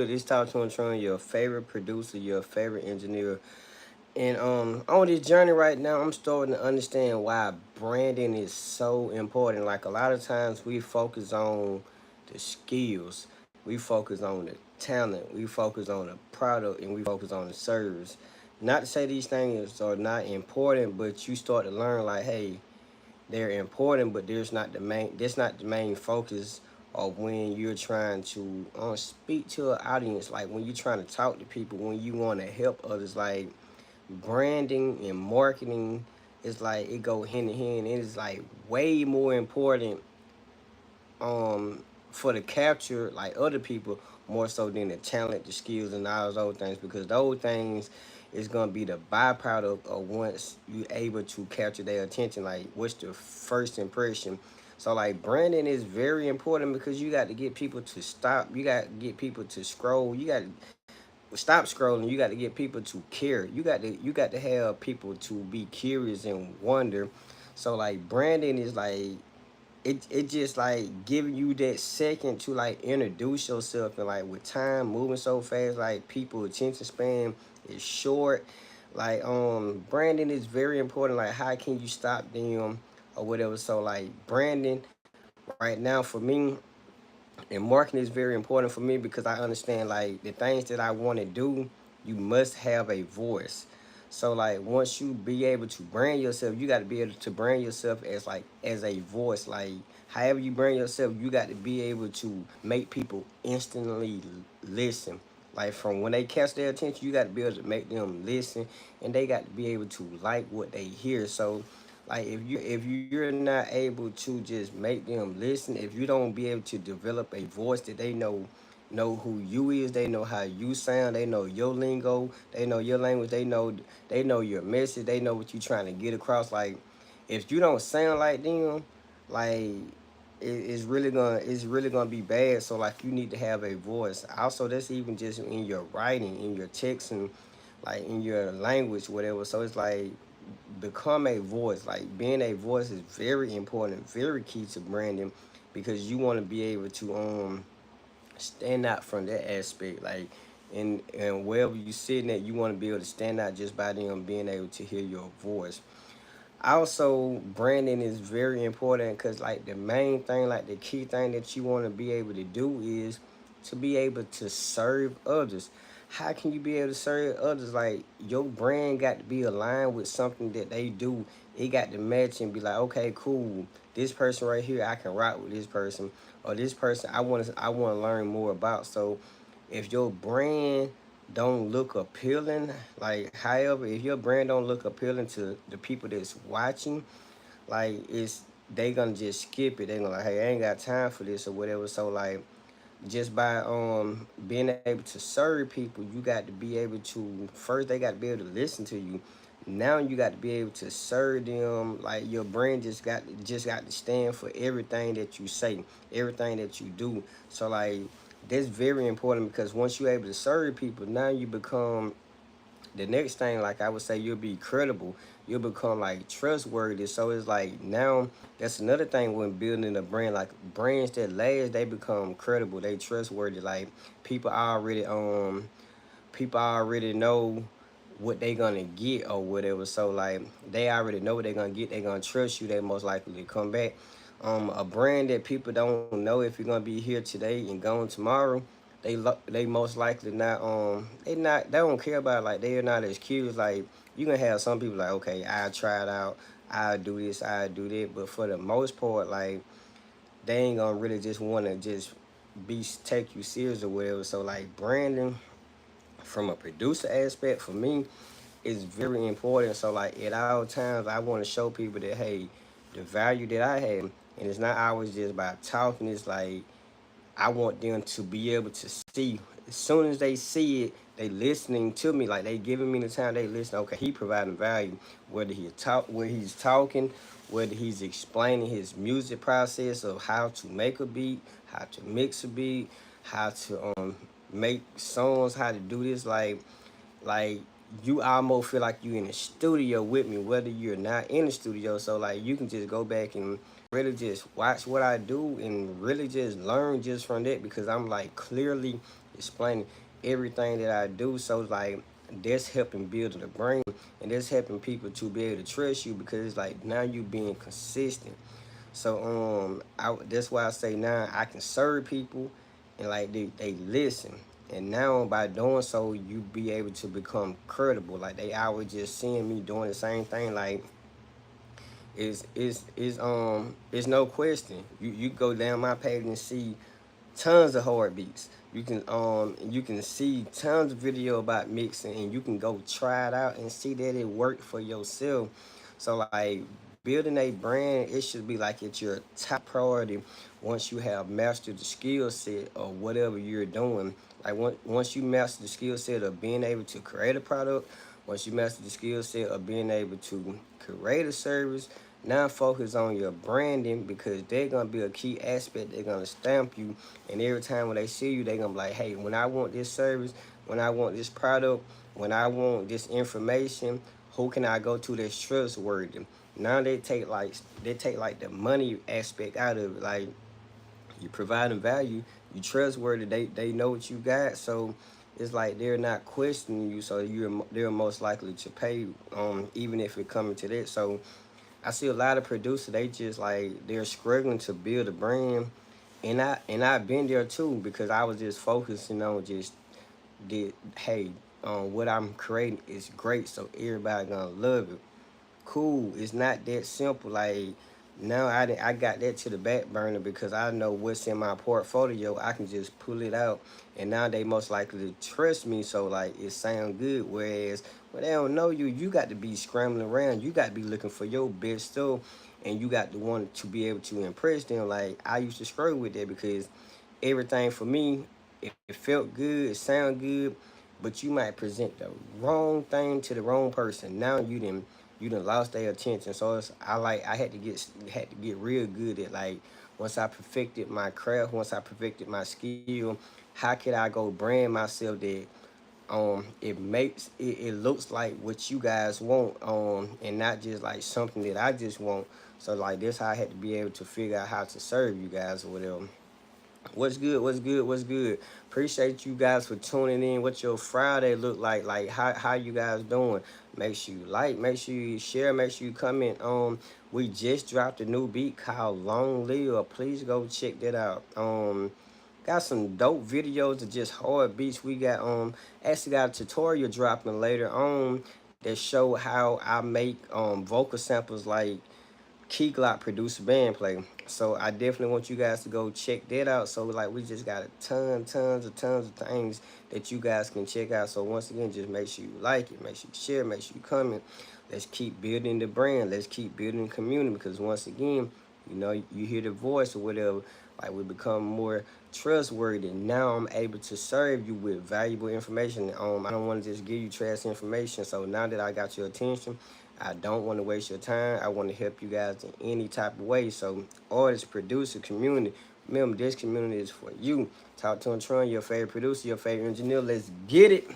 This Talk to Tron, your favorite producer, your favorite engineer. And on this journey right now, I'm starting to understand why branding is so important. Like a lot of times we focus on the skills, we focus on the talent, we focus on the product, and we focus on the service. Not to say these things are not important, but you start to learn like, hey, they're important, but there's not the main. That's not the main focus of when you're trying to speak to an audience. Like when you're trying to talk to people, when you want to help others. Like branding and marketing is like it go hand in hand. It is like way more important for the capture like other people more so than the talent, the skills, and all those things because those things is gonna be the byproduct of once you able to capture their attention. Like what's the first impression? So like branding is very important because you got to get people to stop. You got to get people to scroll. You got to stop scrolling. You got to get people to care. You got to have people to be curious and wonder. So like branding is like it just like giving you that second to like introduce yourself, and like with time moving so fast, like people attention span is short. Like branding is very important. Like how can you stop them or whatever? So like branding right now for me and marketing is very important for me because I understand like the things that I want to do, you must have a voice. So like once you be able to brand yourself, you got to be able to brand yourself as like as a voice. Like however you brand yourself, you got to be able to make people instantly listen. Like from when they catch their attention, you got to be able to make them listen, and they got to be able to like what they hear. So like if you're not able to just make them listen, if you don't be able to develop a voice that they know who you is, they know how you sound, they know your lingo, they know your language, they know your message, they know what you're trying to get across. Like if you don't sound like them, like it's really gonna be bad. So like you need to have a voice. Also, that's even just in your writing, in your text, and like in your language, whatever. So it's like become a voice. Like being a voice is very important, very key to branding, because you want to be able to stand out from that aspect. Like and wherever you sitting at, you want to be able to stand out just by them being able to hear your voice. Also, branding is very important because like the main thing, like the key thing that you want to be able to do is to be able to serve others. How can you be able to serve others? Like your brand got to be aligned with something that they do. It got to match and be like, okay, cool. This person right here, I can rock with this person, or this person I want to learn more about. So if your brand don't look appealing, like however, if your brand don't look appealing to the people that's watching, like it's they gonna just skip it. They gonna like, hey, I ain't got time for this or whatever. So like just by being able to serve people, you got to be able to first they got to be able to listen to you. Now you got to be able to serve them. Like your brand just got to stand for everything that you say, everything that you do. So like that's very important because once you're able to serve people, now you become the next thing, like I would say, you'll be credible. You'll become like trustworthy. So it's like now that's another thing when building a brand. Like brands that last, they become credible. They trustworthy. Like people already people already know what they gonna get or whatever. So like they already know what they gonna get. They gonna trust you. They most likely to come back. A brand that people don't know if you're gonna be here today and gone tomorrow. They most likely not they don't care about it. Like they are not as curious. Like you gonna have some people like okay, I try it out. I do this. I do that. But for the most part, like they ain't gonna really just want to just be take you serious or whatever. So like branding from a producer aspect for me is very important. So like at all times I want to show people that hey, the value that I have, and it's not always just about talking. It's like I want them to be able to see. As soon as they see it, they listening to me. Like they giving me the time. They listen. Okay, he providing value. Whether he's talking, whether he's explaining his music process of how to make a beat, how to mix a beat, how to make songs, how to do this. Like you almost feel like you in the studio with me, whether you're not in the studio. So like you can just go back and really just watch what I do and really just learn just from that because I'm like clearly explaining everything that I do. So it's like that's helping build the brain, and that's helping people to be able to trust you, because it's like now you being consistent. So that's why I say now I can serve people, and like they listen. And now by doing so, you be able to become credible. Like they always just seeing me doing the same thing. Like it's no question. You go down my page and see tons of heartbeats. You can see tons of video about mixing, and you can go try it out and see that it worked for yourself. So like building a brand, it should be like it's your top priority once you have mastered the skill set or whatever you're doing. Like once you master the skill set of being able to create a product, once you master the skill set of being able to create a service, now focus on your branding, because they're gonna be a key aspect. They're gonna stamp you, and every time when they see you, they're gonna be like, hey, when I want this service, when I want this product, when I want this information, who can I go to that's trustworthy? Now they take like the money aspect out of it. Like you providing value, you trustworthy. They know what you got, so it's like they're not questioning you. So they're most likely to pay, even if it coming to that. So I see a lot of producers, they just like they're struggling to build a brand, and I've been there too, because I was just focusing on just get hey, what I'm creating is great, so everybody gonna love it. Cool. It's not that simple. Like now I got that to the back burner, because I know what's in my portfolio. I can just pull it out, and now they most likely to trust me. So like it sound good. Whereas when they don't know you, you got to be scrambling around. You got to be looking for your best stuff, and you got to want to be able to impress them. Like I used to struggle with that, because everything for me, it felt good, it sound good, but you might present the wrong thing to the wrong person. Now you done lost their attention. So I had to get real good at, like, once I perfected my craft, once I perfected my skill, how could I go brand myself that it looks like what you guys want, and not just like something that I just want. So like this how I had to be able to figure out how to serve you guys or whatever. What's good? What's good? What's good? Appreciate you guys for tuning in. What your Friday look like? Like how you guys doing? Make sure you like, make sure you share, make sure you comment. We just dropped a new beat called Long Live. Please go check that out. Got some dope videos of just hard beats. We got actually got a tutorial dropping later on that show how I make vocal samples like Key Glock producer band play. So I definitely want you guys to go check that out. So like we just got a tons of things that you guys can check out. So once again, just make sure you like it, make sure you share, make sure you comment. Let's keep building the brand. Let's keep building the community, because once again, you know, you hear the voice or whatever, like we become more trustworthy. Now I'm able to serve you with valuable information. I don't want to just give you trash information. So now that I got your attention, I don't want to waste your time. I want to help you guys in any type of way. So artists, producer, community. Remember, this community is for you. Talk to Tron, your favorite producer, your favorite engineer. Let's get it.